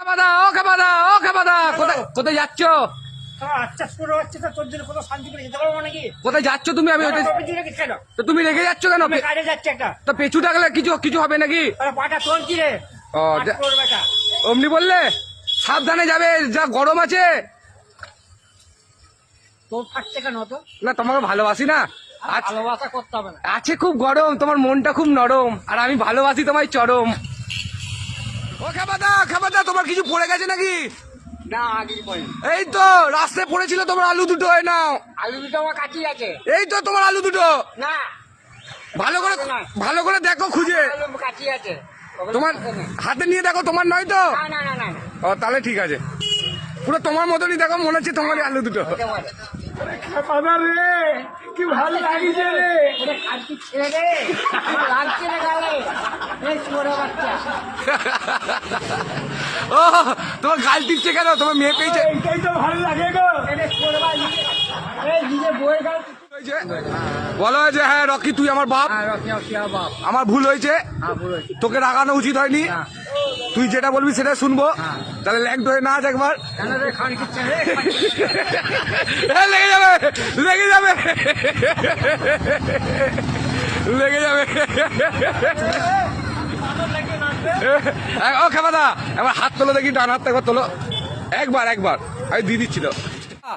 খাবাদা ও খাবাদা ও খাবাদা কোথায় যাচ্ছ? আচ্ছা শুরু হচ্ছে তো তোর জন্য কোনো শান্তি করে যেতে পারবো নাকি? কোথায় যাচ্ছ তুমি? আমি তো তুমি রেখে যাচ্ছ কেন? কাজে যাচ্ছে একটা তো পেছু ডাকলে কিছু হবে নাকি? পাটা তোর কি রে? ও অমনি বললে সাবধানে যাবে, যা গরম আছে। তোর ফাটছে কেন তো? না তোমাকে ভালোবাসি না, ভালোবাসা করতে হবে না। আছে খুব গরম, তোমার মনটা খুব নরম, আর আমি ভালোবাসি তোমায় চরম। ও খাবাদা তোমার কিছু পড়ে গেছে নাকি? না আগে পড়ে এই তো রাস্তায় পড়েছিল তোমার আলু দুটো, হয় নাও। আলু দুটো আমার কাছেই আছে। এই তো তোমার আলু দুটো, না ভালো করে দেখো খুঁজে। আলু কাছেই আছে। তোমার হাতে নিয়ে দেখো, তোমার নয় তো? না না না না না। ও তাহলে ঠিক আছে, পুরো তোমার মতনই দেখো, মনে হচ্ছে তোমারই আলু দুটো। হতে পারে। রে কি ভালো লাগিছে রে। ওরে কাটকি ছেড়ে দে। আমার লাগছে না গালে। এই ছোড়া বাচ্চা। ও তোমার গাল টিপছে কেন? তোমার মেয়ে পেয়েছে? এইটাই তো ভালো লাগে গো। এরে ছোড়া বাচ্চা। এই নিজে বইয়ের গাল বলো যে হ্যাঁ রকি তুই আমার বাপ, বাপ। আমার ভুল হয়েছে, তোকে রাগানো উচিত হয়নি, তুই যেটা বলবি সেটা শুনবো। তাহলে ল্যাগ ধরে নাচ একবার। কেন রে খানকি ছেড়ে? লেগে যাবে লেগে যাবে লেগে যাবে। ও খাবাদা একবার হাত তোলো দেখি, ডান হাতটা একবার তোলো, একবার আমি দিয়ে দিচ্ছিল।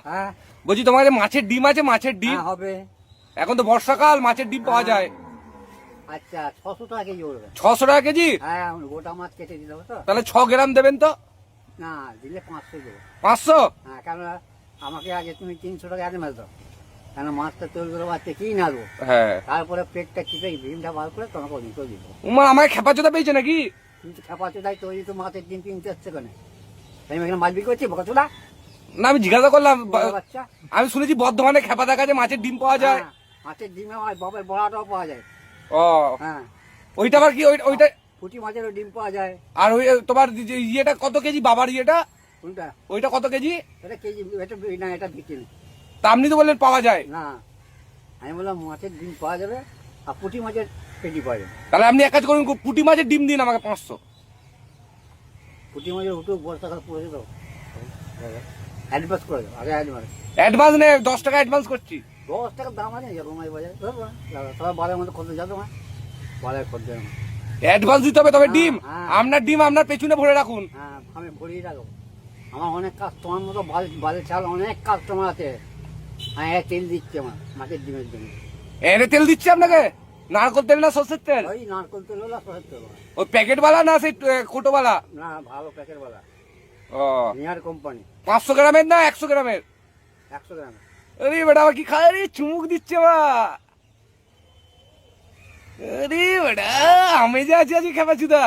হ্যাঁ বলছি তোমার কাছে মাছের ডিম আছে? মাছের ডিম হবে। এখন তো বর্ষাকাল, মাছের ডিম পাওয়া যায়। আচ্ছা 600 টাকা কেজি পড়বে। 600 টাকা কেজি? হ্যাঁ গোটা মাছ কেটে দিতে হবে তো। তাহলে 6 গ্রাম দেবেন তো? না দিলে 500 দেবো। 500? হ্যাঁ কেন আমাকে আগে তুমি 300 টাকা অ্যাডভান্স দাও, কেন মাছটা তৈরি করে বাচ্চা কি না দেবো, হ্যাঁ তারপরে পেটটা চিপে ডিমটা বার করে তোমাকে ওদিন করে দিব। উমা আমায় খেপা চোদা পেয়েছে নাকি? কিন্তু খেপা চোদাই তৈরি তো মাছের ডিম কিনতে হচ্ছে কেন? আমি এখানে মাছ বিক্রি করছি বকা চোদা না আমি জিজ্ঞাসা করলাম, বাচ্চা। আমি শুনেছি বর্ধমানে খেপা দেখা যায় মাছের ডিম পাওয়া যায়। হ্যাঁ, মাছের ডিমে আমার বাবার বড়াটাও পাওয়া যায়। ও হ্যাঁ ওইটা আবার কি? ওইটা পুঁটি মাছেরও ডিম পাওয়া যায়। আর ওই তোমার যে ইয়েটা কত কেজি? বাবার ইয়েটা কোনটা? ওইটা কত কেজি? এটা কেজি এটা না এটা বিক্রি নেই। তা আপনি তো বললেন পাওয়া যায়। না আমি বললাম মাছের ডিম পাওয়া যাবে আর পুঁটি মাছের পেটি পাওয়া যাবে। তাহলে আপনি এক কাজ করুন, পুঁটি মাছের ডিম দিন আমাকে 500। পুঁটি মাছের উঠে বর্ষাকাল পড়েছে তো অ্যাডভান্স করে দেবো আগে অ্যাডভান্স। অ্যাডভান্স নে, 10 টাকা অ্যাডভান্স করছি। 10 টাকার দাম আছে রোমাই বাজারে সবাই বাজারের মধ্যে খদ্দের যাবে না বাজারে খদ্দের। অ্যাডভান্স দিতে হবে, তবে ডিম হ্যাঁ। আপনার ডিম আপনার পেছনে ভরে রাখুন। হ্যাঁ আমি ভরিয়ে রাখবো। আমার অনেক কাস্টমার মতো বাজার চাল অনেক কাস্টমার আছে। হ্যাঁ তেল দিচ্ছে আমার মাছের ডিমের জন্য। এনে তেল দিচ্ছে আপনাকে? নারকল তেল না সর্ষের তেল? ওই নারকল তেল হলো সরষের তেল হলো। ওই প্যাকেট বালা না সেই কোটোবালা? না ভালো প্যাকেট বালা ও নিয়ার কোম্পানি। 500 গ্রামের না 100 গ্রামের? 100 গ্রাম। আরে বেটা আমার কি খায় রে, চুমুক দিচ্ছে বা। আরে বেটা আমি যে আছি আছি খেপা চুদা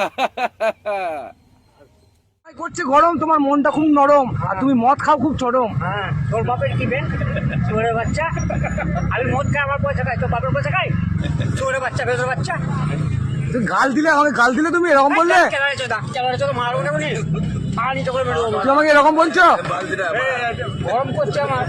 করছে গরম, তোমার মনটা খুব নরম, আর তুমি মদ খাও খুব চরম। হ্যাঁ তোর বাপের কি বেন চোরে বাচ্চা। আমি মদ খাই আমার পয়সা খাই, তোর বাপের পয়সা খাই? চোরে বাচ্চা ভেতর বাচ্চা। তুমি গাল দিলে, আমাকে গাল দিলে তুমি এরকম বললে? চালারে চলো মারবো না বলি পানি তো করে মেরে দেবো। তুমি আমাকে এরকম বলছো? গরম করছে আমার।